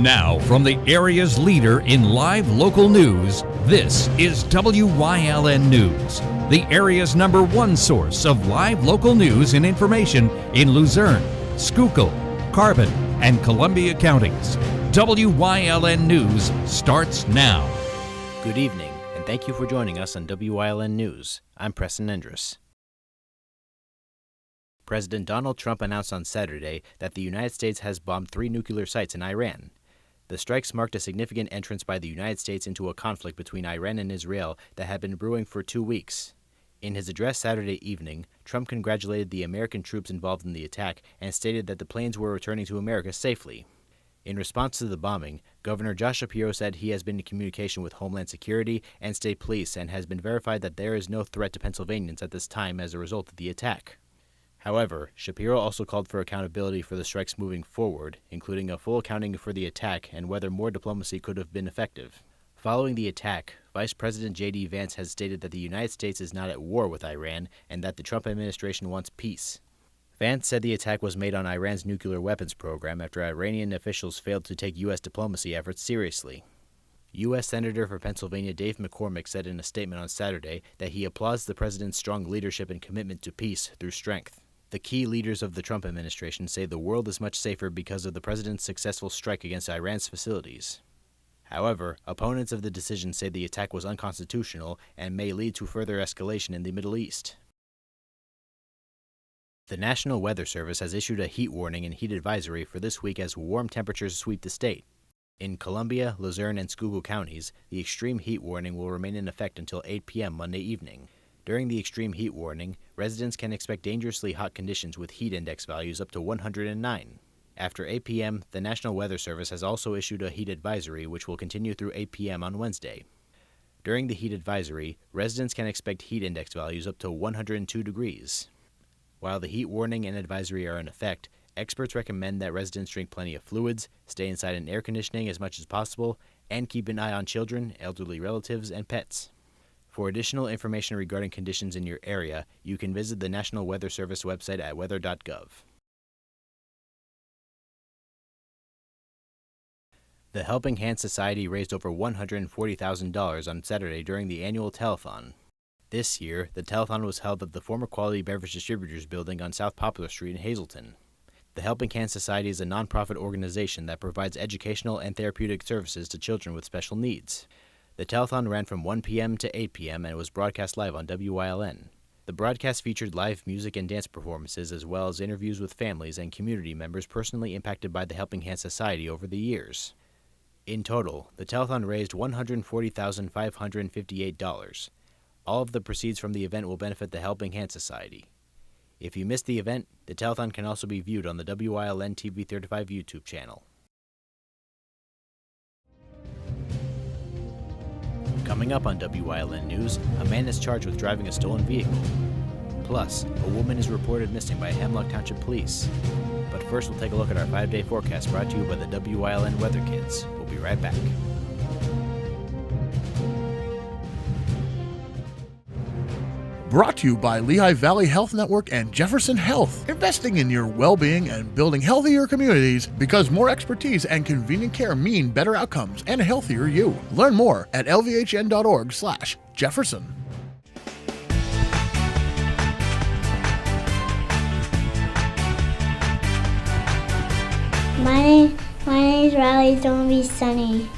Now, from the area's leader in live local news, this is WYLN News, the area's #1 source of live local news and information in Luzerne, Schuylkill, Carbon, and Columbia counties. WYLN News starts now. Good evening, and thank you for joining us on WYLN News. I'm Preston Endress. President Donald Trump announced on Saturday that the United States has bombed 3 nuclear sites in Iran. The strikes marked a significant entrance by the United States into a conflict between Iran and Israel that had been brewing for 2 weeks. In his address Saturday evening, Trump congratulated the American troops involved in the attack and stated that the planes were returning to America safely. In response to the bombing, Governor Josh Shapiro said he has been in communication with Homeland Security and state police and has been verified that there is no threat to Pennsylvanians at this time as a result of the attack. However, Shapiro also called for accountability for the strikes moving forward, including a full accounting for the attack and whether more diplomacy could have been effective. Following the attack, Vice President J.D. Vance has stated that the United States is not at war with Iran and that the Trump administration wants peace. Vance said the attack was made on Iran's nuclear weapons program after Iranian officials failed to take U.S. diplomacy efforts seriously. U.S. Senator for Pennsylvania Dave McCormick said in a statement on Saturday that he applauds the president's strong leadership and commitment to peace through strength. The key leaders of the Trump administration say the world is much safer because of the president's successful strike against Iran's facilities. However, opponents of the decision say the attack was unconstitutional and may lead to further escalation in the Middle East. The National Weather Service has issued a heat warning and heat advisory for this week as warm temperatures sweep the state. In Columbia, Luzerne, and Schuylkill counties, the extreme heat warning will remain in effect until 8 p.m. Monday evening. During the extreme heat warning, residents can expect dangerously hot conditions with heat index values up to 109. After 8 p.m., the National Weather Service has also issued a heat advisory which will continue through 8 p.m. on Wednesday. During the heat advisory, residents can expect heat index values up to 102 degrees. While the heat warning and advisory are in effect, experts recommend that residents drink plenty of fluids, stay inside in air conditioning as much as possible, and keep an eye on children, elderly relatives, and pets. For additional information regarding conditions in your area, you can visit the National Weather Service website at weather.gov. The Helping Hand Society raised over $140,000 on Saturday during the annual telethon. This year, the telethon was held at the former Quality Beverage Distributors building on South Poplar Street in Hazleton. The Helping Hand Society is a nonprofit organization that provides educational and therapeutic services to children with special needs. The telethon ran from 1 p.m. to 8 p.m. and was broadcast live on WYLN. The broadcast featured live music and dance performances as well as interviews with families and community members personally impacted by the Helping Hand Society over the years. In total, the telethon raised $140,558. All of the proceeds from the event will benefit the Helping Hand Society. If you missed the event, the telethon can also be viewed on the WYLN TV 35 YouTube channel. Coming up on WYLN News, a man is charged with driving a stolen vehicle. Plus, a woman is reported missing by Hemlock Township Police. But first, we'll take a look at our 5-day forecast brought to you by the WYLN Weather Kids. We'll be right back. Brought to you by Lehigh Valley Health Network and Jefferson Health. Investing in your well-being and building healthier communities because more expertise and convenient care mean better outcomes and a healthier you. Learn more at lvhn.org/Jefferson. My name is Riley. It's gonna be sunny.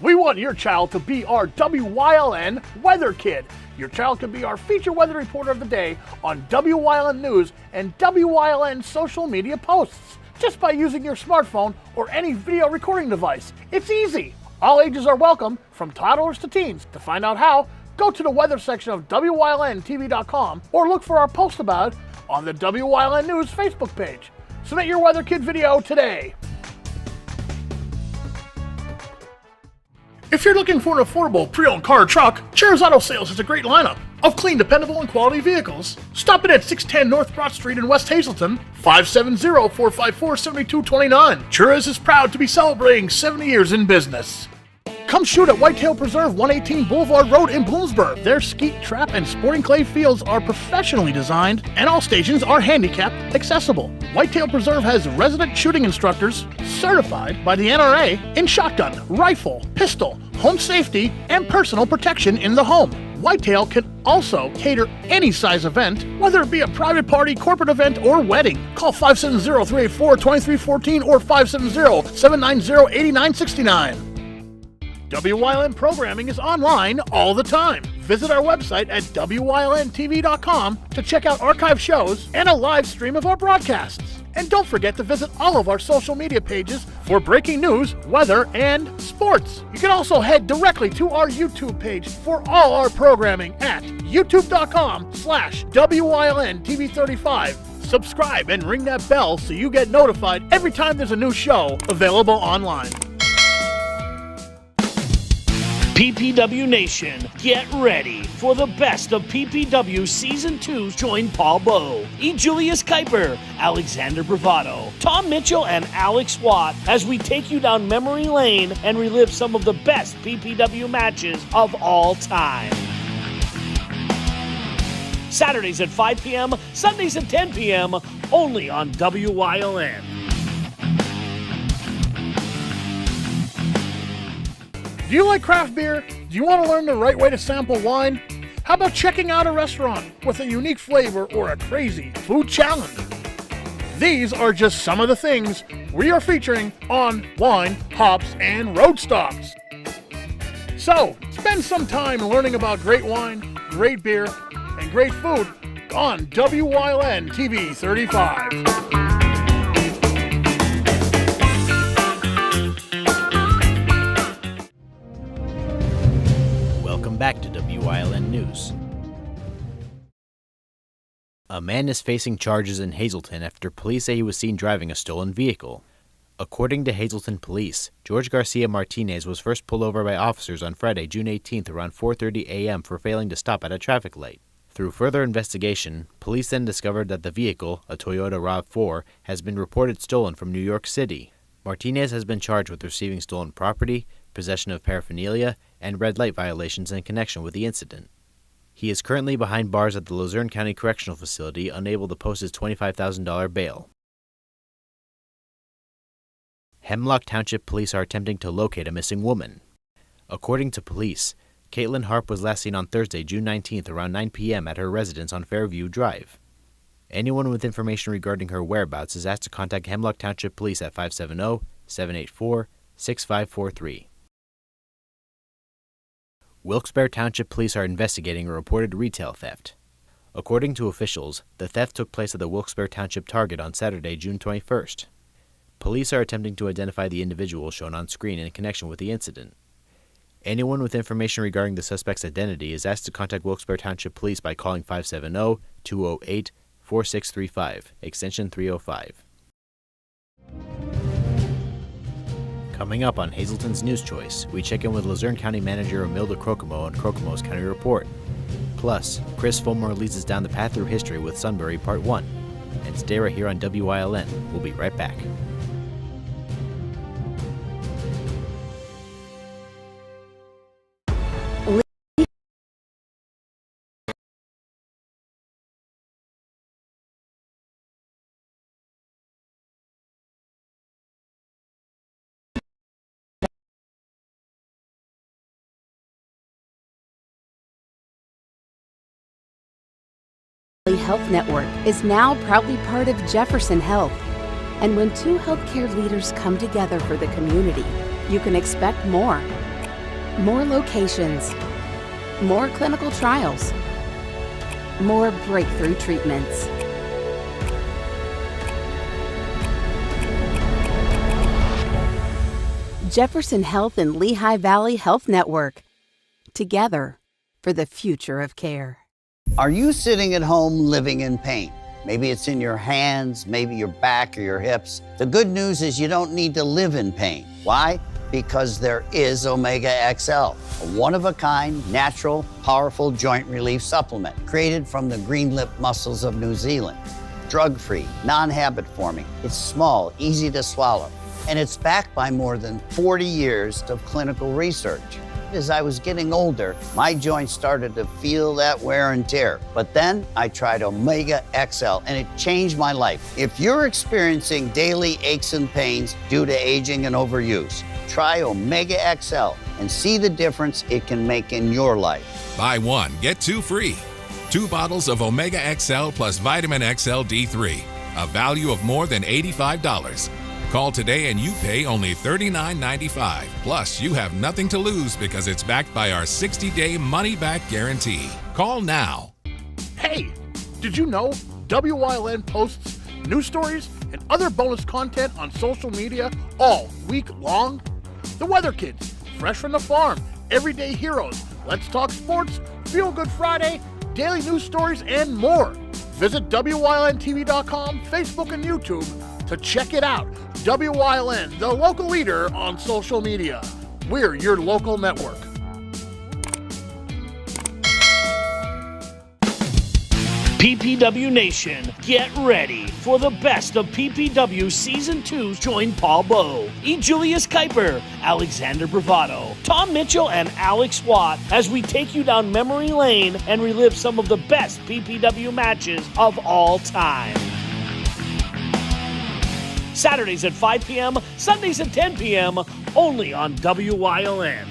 We want your child to be our WYLN Weather Kid. Your child can be our feature weather reporter of the day on WYLN News and WYLN social media posts just by using your smartphone or any video recording device. It's easy. All ages are welcome, from toddlers to teens. To find out how, go to the weather section of WYLNTV.com or look for our post about it on the WYLN News Facebook page. Submit your Weather Kid video today. If you're looking for an affordable pre-owned car or truck, Cheers Auto Sales has a great lineup. of clean, dependable, and quality vehicles. Stop in at 610 North Broad Street in West Hazleton, 570-454-7229. Churras is proud to be celebrating 70 years in business. Come shoot at Whitetail Preserve, 118 Boulevard Road in Bloomsburg. Their skeet, trap, and sporting clay fields are professionally designed, and all stations are handicapped accessible. Whitetail Preserve has resident shooting instructors certified by the NRA in shotgun, rifle, pistol, home safety, and personal protection in the home. Whitetail can also cater any size event, whether it be a private party, corporate event, or wedding. Call 570-384-2314 or 570-790-8969. WYLN programming is online all the time. Visit our website at WYLNTV.com to check out archive shows and a live stream of our broadcasts. And don't forget to visit all of our social media pages for breaking news, weather, and sports. You can also head directly to our YouTube page for all our programming at youtube.com/WYLNTV35. Subscribe and ring that bell so you get notified every time there's a new show available online. PPW Nation, get ready for the best of PPW Season 2. Join Paul Bowe, E. Julius Kuiper, Alexander Bravado, Tom Mitchell, and Alex Watt as we take you down memory lane and relive some of the best PPW matches of all time. Saturdays at 5 p.m., Sundays at 10 p.m., only on WYLN. Do you like craft beer? Do you want to learn the right way to sample wine? How about checking out a restaurant with a unique flavor or a crazy food challenge? These are just some of the things we are featuring on Wine, Hops, and Road Stops. So, spend some time learning about great wine, great beer, and great food on WYLN TV 35. Welcome back to WYLN News. A man is facing charges in Hazleton after police say he was seen driving a stolen vehicle. According to Hazleton Police, George Garcia Martinez was first pulled over by officers on Friday, June 18th around 4:30 a.m. for failing to stop at a traffic light. Through further investigation, police then discovered that the vehicle, a Toyota RAV4, has been reported stolen from New York City. Martinez has been charged with receiving stolen property, possession of paraphernalia, and red light violations in connection with the incident. He is currently behind bars at the Luzerne County Correctional Facility, unable to post his $25,000 bail. Hemlock Township police are attempting to locate a missing woman. According to police, Caitlin Harp was last seen on Thursday, June 19th around 9 p.m. at her residence on Fairview Drive. Anyone with information regarding her whereabouts is asked to contact Hemlock Township Police at 570-784-6543. Wilkes-Barre Township Police are investigating a reported retail theft. According to officials, the theft took place at the Wilkes-Barre Township Target on Saturday, June 21st. Police are attempting to identify the individual shown on screen in connection with the incident. Anyone with information regarding the suspect's identity is asked to contact Wilkes-Barre Township Police by calling 570-208-4635, extension 305. Coming up on Hazleton's News Choice, we check in with Luzerne County Manager Imelda Crocomo on Crocomo's County Report. Plus, Chris Fulmer leads us down the path through history with Sunbury Part 1. And stay right here on WYLN. We'll be right back. Health Network is now proudly part of Jefferson Health. And when two healthcare leaders come together for the community, you can expect more. More locations, more clinical trials, more breakthrough treatments. Jefferson Health and Lehigh Valley Health Network. Together for the future of care. Are you sitting at home living in pain? Maybe it's in your hands, maybe your back or your hips. The good news is you don't need to live in pain. Why? because there is Omega XL, a one-of-a-kind, natural, powerful joint relief supplement created from the green-lip mussels of New Zealand. Drug-free, non-habit forming, it's small, easy to swallow, and it's backed by more than 40 years of clinical research. As I was getting older, my joints started to feel that wear and tear. But then I tried Omega XL and it changed my life. If you're experiencing daily aches and pains due to aging and overuse, try Omega XL and see the difference it can make in your life. Buy one, get two free. 2 bottles of Omega XL plus Vitamin XL D3, a value of more than $85. Call today and you pay only $39.95. Plus, you have nothing to lose because it's backed by our 60-day money-back guarantee. Call now. Hey, did you know WYLN posts news stories and other bonus content on social media all week long? The Weather Kids, Fresh from the Farm, Everyday Heroes, Let's Talk Sports, Feel Good Friday, daily news stories, and more. Visit WYLNTV.com, Facebook, and YouTube to check it out. WYLN, the local leader on social media. We're your local network. PPW Nation, get ready for the best of PPW Season 2. Join Paul Bowe, E. Julius Kuiper, Alexander Bravado, Tom Mitchell, and Alex Watt as we take you down memory lane and relive some of the best PPW matches of all time. Saturdays at 5 p.m., Sundays at 10 p.m., only on WYLN.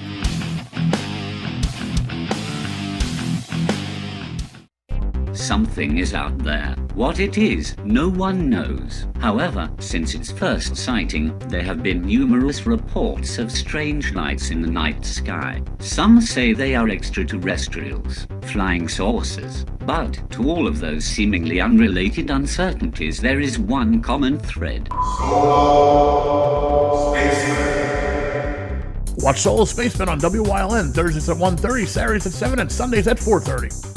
Something is out there. What it is, no one knows. However, since its first sighting, there have been numerous reports of strange lights in the night sky. Some say they are extraterrestrials, flying saucers. But to all of those seemingly unrelated uncertainties, there is one common thread. Solo Spaceman. Watch Solo Spaceman on WYLN Thursdays at 1:30, Saturdays at 7, and Sundays at 4:30.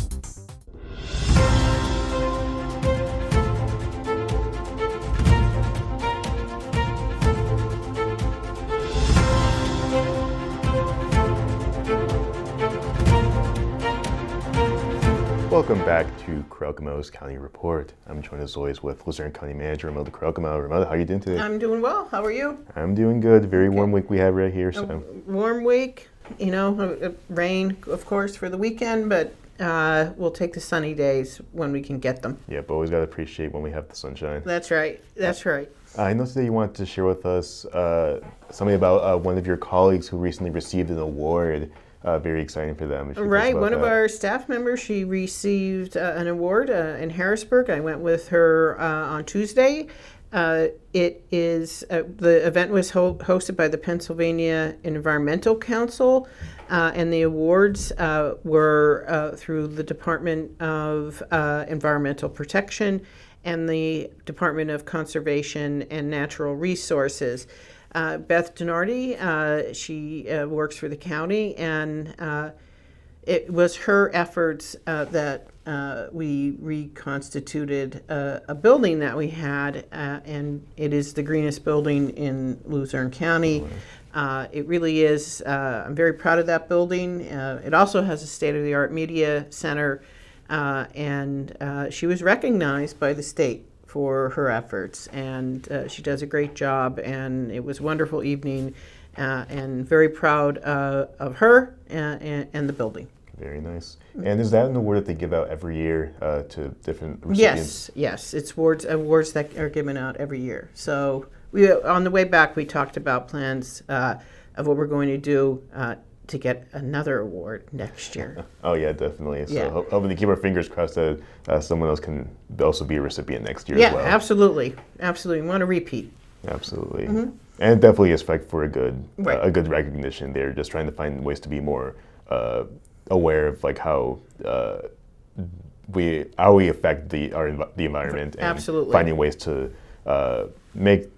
Welcome back to Carrel-Gamo's County Report. I'm joined as always with Luzerne County Manager Ramelda Carrel-Gamo. Ramelda, how are you doing today? I'm doing well. How are you? I'm doing good. Very warm week we have right here. So. Warm week, rain, of course, for the weekend, but we'll take the sunny days when we can get them. Yeah, but always got to appreciate when we have the sunshine. That's right. That's right. I know today you wanted to share with us something about one of your colleagues who recently received an award. Very exciting for them. Right. One of our staff members, she received an award in Harrisburg. I went with her on Tuesday. It is the event was hosted by the Pennsylvania Environmental Council, and the awards were through the Department of Environmental Protection and the Department of Conservation and Natural Resources. Beth Donardi, she works for the county, and it was her efforts that we reconstituted a building that we had, and it is the greenest building in Luzerne County. It really is. I'm very proud of that building. It also has a state-of-the-art media center, and she was recognized by the state for her efforts, and she does a great job, and it was a wonderful evening, and very proud of her and the building. Very nice. And is that an award that they give out every year to different recipients? Yes. It's awards that are given out every year. So on the way back, we talked about plans of what we're going to do to get another award next year. Oh yeah, definitely. So hoping to keep our fingers crossed that someone else can also be a recipient next year as well. Yeah, absolutely. We want to repeat. Absolutely. Mm-hmm. And it definitely is for a good recognition there, just trying to find ways to be more aware of like how we affect the environment, and absolutely finding ways to make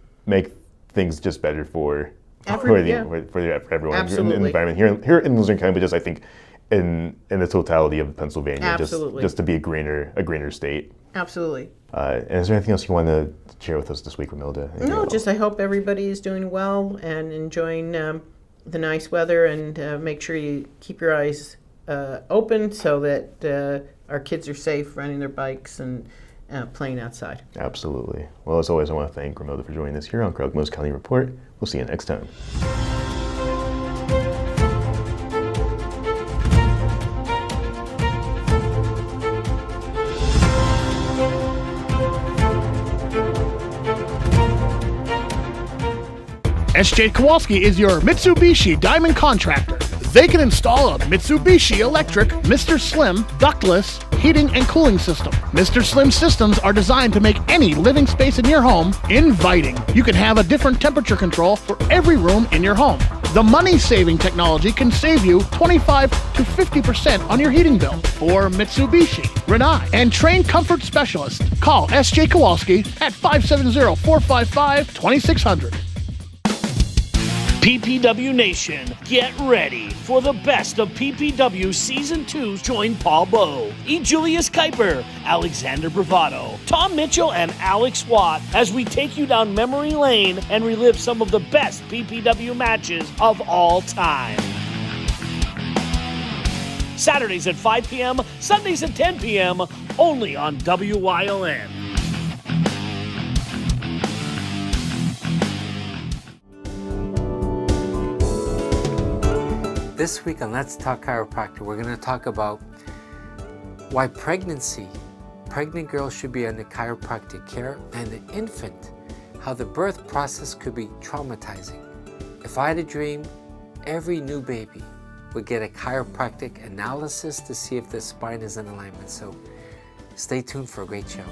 things just better for everyone absolutely. In the environment here in Luzerne County, but just I think in the totality of Pennsylvania, absolutely. just to be a greener state. Absolutely. And is there anything else you want to share with us this week, Ramelda? No, just I hope everybody is doing well and enjoying the nice weather and make sure you keep your eyes open so that our kids are safe riding their bikes and playing outside. Absolutely. Well, as always, I want to thank Ramona for joining us here on Krugmo's County Report. We'll see you next time. SJ Kowalski is your Mitsubishi Diamond Contractor. They can install a Mitsubishi electric Mr. Slim ductless heating and cooling system. Mr. Slim systems are designed to make any living space in your home inviting. You can have a different temperature control for every room in your home. The money-saving technology can save you 25 to 50% on your heating bill. For Mitsubishi, Rinnai, and trained comfort specialists, call SJ Kowalski at 570-455-2600. PPW Nation, get ready for the best of PPW Season 2. Join Paul Bowe, E. Julius Kuiper, Alexander Bravado, Tom Mitchell, and Alex Watt as we take you down memory lane and relive some of the best PPW matches of all time. Saturdays at 5 p.m., Sundays at 10 p.m., only on WYLN. This week on Let's Talk Chiropractic, we're going to talk about why pregnant girls should be under chiropractic care, and the infant, how the birth process could be traumatizing. If I had a dream, every new baby would get a chiropractic analysis to see if their spine is in alignment. So stay tuned for a great show.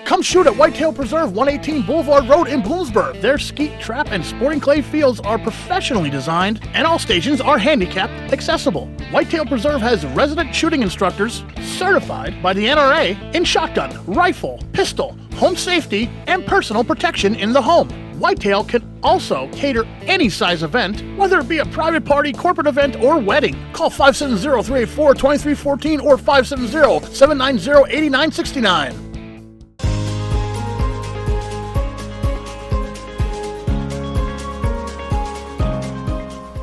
Come shoot at Whitetail Preserve, 118 Boulevard Road in Bloomsburg. Their skeet, trap, and sporting clay fields are professionally designed, and all stations are handicap accessible. Whitetail Preserve has resident shooting instructors certified by the NRA in shotgun, rifle, pistol, home safety, and personal protection in the home. Whitetail can also cater any size event, whether it be a private party, corporate event, or wedding. Call 570-384-2314 or 570-790-8969.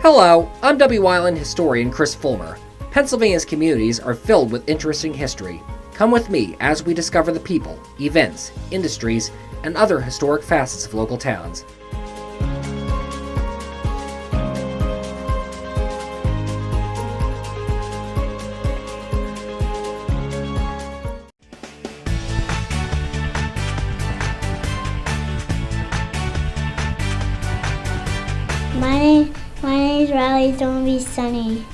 Hello, I'm WYLN historian Chris Fulmer. Pennsylvania's communities are filled with interesting history. Come with me as we discover the people, events, industries, and other historic facets of local towns. My name's Riley. It's gonna be sunny.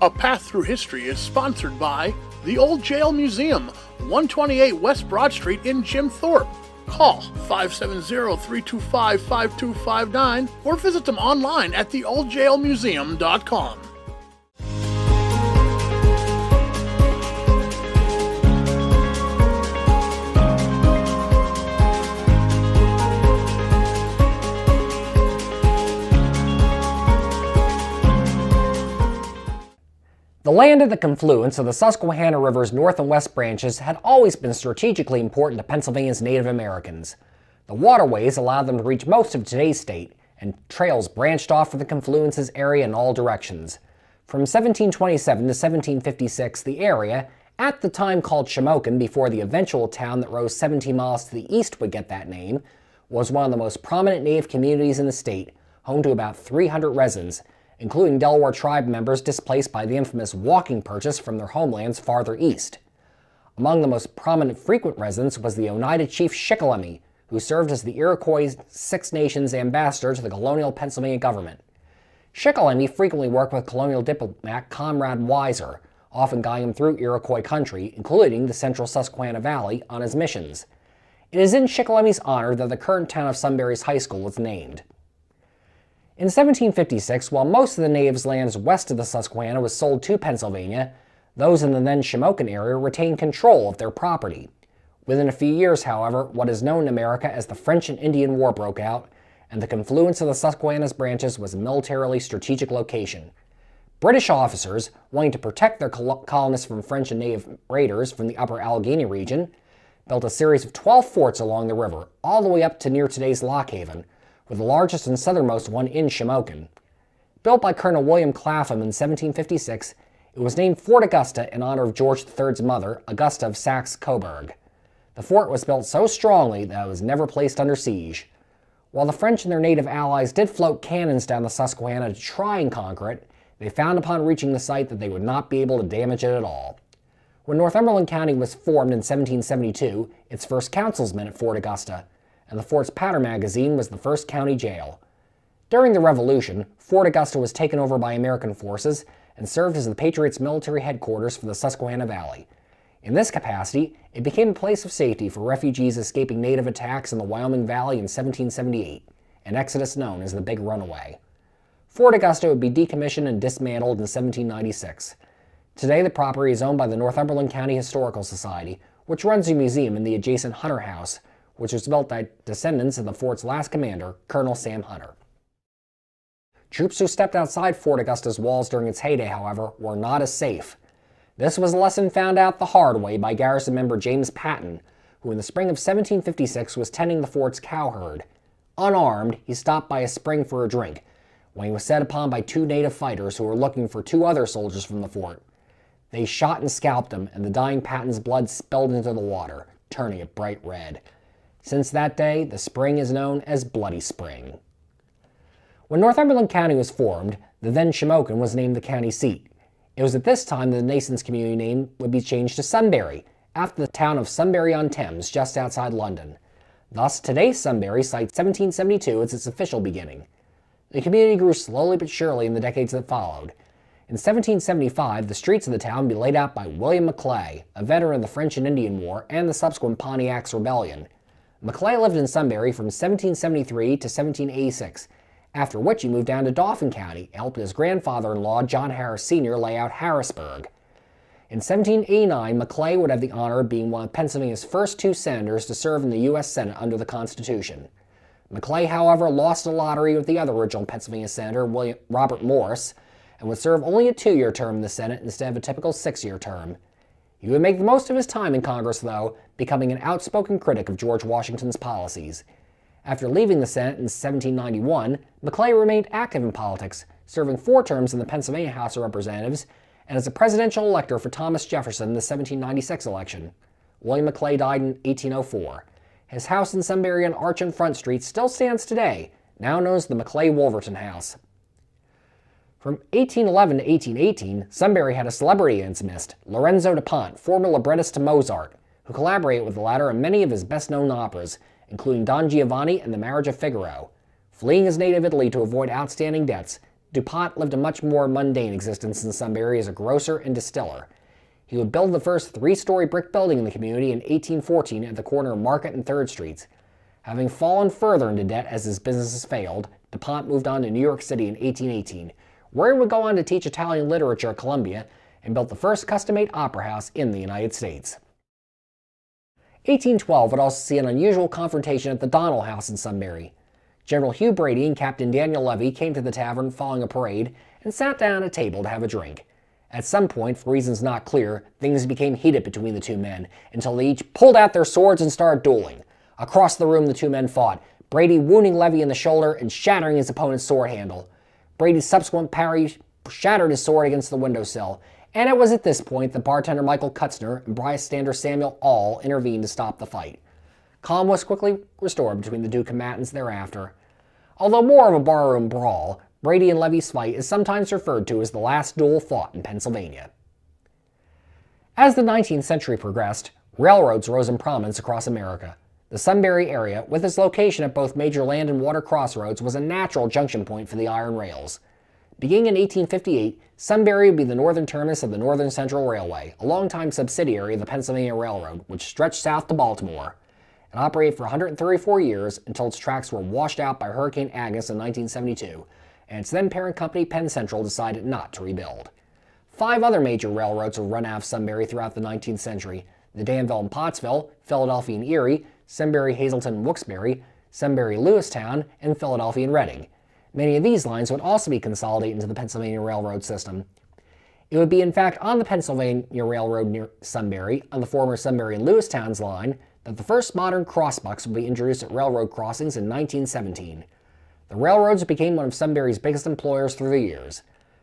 A Path Through History is sponsored by the Old Jail Museum, 128 West Broad Street in Jim Thorpe. Call 570-325-5259 or visit them online at theoldjailmuseum.com. The land of the confluence of the Susquehanna River's north and west branches had always been strategically important to Pennsylvania's Native Americans. The waterways allowed them to reach most of today's state, and trails branched off from the confluence's area in all directions. From 1727 to 1756, the area, at the time called Shamokin before the eventual town that rose 17 miles to the east would get that name, was one of the most prominent Native communities in the state, home to about 300 residents, including Delaware tribe members displaced by the infamous walking purchase from their homelands farther east. Among the most prominent frequent residents was the Oneida chief Shikellamy, who served as the Iroquois Six Nations ambassador to the colonial Pennsylvania government. Shikellamy frequently worked with colonial diplomat Conrad Weiser, often guiding him through Iroquois country, including the central Susquehanna Valley, on his missions. It is in Shikelamy's honor that the current town of Sunbury's High School was named. In 1756, while most of the natives' lands west of the Susquehanna was sold to Pennsylvania, Those in the then Shamokin area retained control of their property. Within a few years, however, what is known in America as the French and Indian War broke out, and the confluence of the Susquehanna's branches was a militarily strategic location. British officers, wanting to protect their colonists from French and native raiders from the upper Allegheny region, built a series of 12 forts along the river, all the way up to near today's Lock Haven, with the largest and southernmost one in Shamokin. Built by Colonel William Clapham in 1756, it was named Fort Augusta in honor of George III's mother, Augusta of Saxe-Coburg. The fort was built so strongly that it was never placed under siege. While the French and their native allies did float cannons down the Susquehanna to try and conquer it, they found upon reaching the site that they would not be able to damage it at all. When Northumberland County was formed in 1772, its first councils met at Fort Augusta, and the fort's powder magazine was the first county jail. During the Revolution, Fort Augusta was taken over by American forces and served as the Patriots' military headquarters for the Susquehanna Valley. In this capacity, it became a place of safety for refugees escaping native attacks in the Wyoming Valley in 1778, an exodus known as the Big Runaway. Fort Augusta would be decommissioned and dismantled in 1796. Today, the property is owned by the Northumberland County Historical Society, which runs a museum in the adjacent Hunter House, which was built by descendants of the fort's last commander, Colonel Sam Hunter. Troops who stepped outside Fort Augusta's walls during its heyday, however, were not as safe. This was a lesson found out the hard way by garrison member James Patton, who in the spring of 1756 was tending the fort's cow herd. Unarmed, he stopped by a spring for a drink, when he was set upon by two native fighters who were looking for two other soldiers from the fort. They shot and scalped him, and the dying Patton's blood spilled into the water, turning it bright red. Since that day, the spring is known as Bloody Spring. When Northumberland County was formed, the then Shamokin was named the county seat. It was at this time that the nation's community name would be changed to Sunbury, after the town of Sunbury-on-Thames, just outside London. Thus, today's Sunbury cites 1772 as its official beginning. The community grew slowly but surely in the decades that followed. In 1775, the streets of the town would be laid out by William Maclay, a veteran of the French and Indian War and the subsequent Pontiac's Rebellion. Maclay lived in Sunbury from 1773 to 1786, after which he moved down to Dauphin County and helped his grandfather-in-law, John Harris Sr., lay out Harrisburg. In 1789, Maclay would have the honor of being one of Pennsylvania's first two senators to serve in the U.S. Senate under the Constitution. Maclay, however, lost the lottery with the other original Pennsylvania senator, Robert Morris, and would serve only a 2-year term in the Senate instead of a typical 6-year term. He would make the most of his time in Congress, though, becoming an outspoken critic of George Washington's policies. After leaving the Senate in 1791, Maclay remained active in politics, serving 4 terms in the Pennsylvania House of Representatives and as a presidential elector for Thomas Jefferson in the 1796 election. William Maclay died in 1804. His house in Sunbury on Arch and Front Street still stands today, now known as the Maclay-Wolverton House. From 1811 to 1818, Sunbury had a celebrity in its midst, Lorenzo DuPont, former librettist to Mozart, who collaborated with the latter on many of his best-known operas, including Don Giovanni and The Marriage of Figaro. Fleeing his native Italy to avoid outstanding debts, DuPont lived a much more mundane existence in Sunbury as a grocer and distiller. He would build the first 3-story brick building in the community in 1814 at the corner of Market and 3rd Streets. Having fallen further into debt as his businesses failed, DuPont moved on to New York City in 1818, where he would go on to teach Italian literature at Columbia and built the first custom-made opera house in the United States. 1812 would also see an unusual confrontation at the Donnell House in Sunbury. General Hugh Brady and Captain Daniel Levy came to the tavern following a parade and sat down at a table to have a drink. At some point, for reasons not clear, things became heated between the two men until they each pulled out their swords and started dueling. Across the room, the two men fought, Brady wounding Levy in the shoulder and shattering his opponent's sword handle. Brady's subsequent parry shattered his sword against the windowsill, and it was at this point that bartender Michael Kutzner and bystander Samuel All intervened to stop the fight. Calm was quickly restored between the two combatants thereafter. Although more of a barroom brawl, Brady and Levy's fight is sometimes referred to as the last duel fought in Pennsylvania. As the 19th century progressed, railroads rose in prominence across America. The Sunbury area, with its location at both major land and water crossroads, was a natural junction point for the iron rails. Beginning in 1858, Sunbury would be the northern terminus of the Northern Central Railway, a longtime subsidiary of the Pennsylvania Railroad, which stretched south to Baltimore. It operated for 134 years until its tracks were washed out by Hurricane Agnes in 1972, and its then parent company Penn Central decided not to rebuild. 5 other major railroads were run out of Sunbury throughout the 19th century: the Danville and Pottsville, Philadelphia and Erie, Sunbury, Hazleton, and Wilkes-Barre, Sunbury, Lewistown, and Philadelphia and Reading. Many of these lines would also be consolidated into the Pennsylvania Railroad system. It would be in fact on the Pennsylvania Railroad near Sunbury, on the former Sunbury and Lewistown's line, that the first modern crossbucks would be introduced at railroad crossings in 1917. The railroads became one of Sunbury's biggest employers through the years.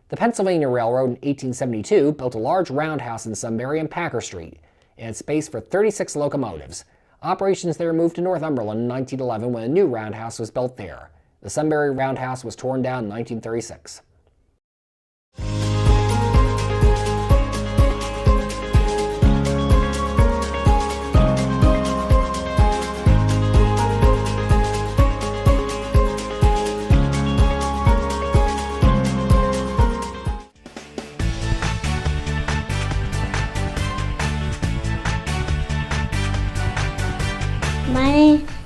The Pennsylvania Railroad in 1872 built a large roundhouse in Sunbury and Packer Street. It had space for 36 locomotives. Operations there moved to Northumberland in 1911 when a new roundhouse was built there. The Sunbury Roundhouse was torn down in 1936.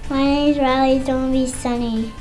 My name's Riley. It's gonna be sunny.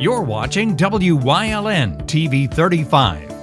You're watching WYLN TV 35.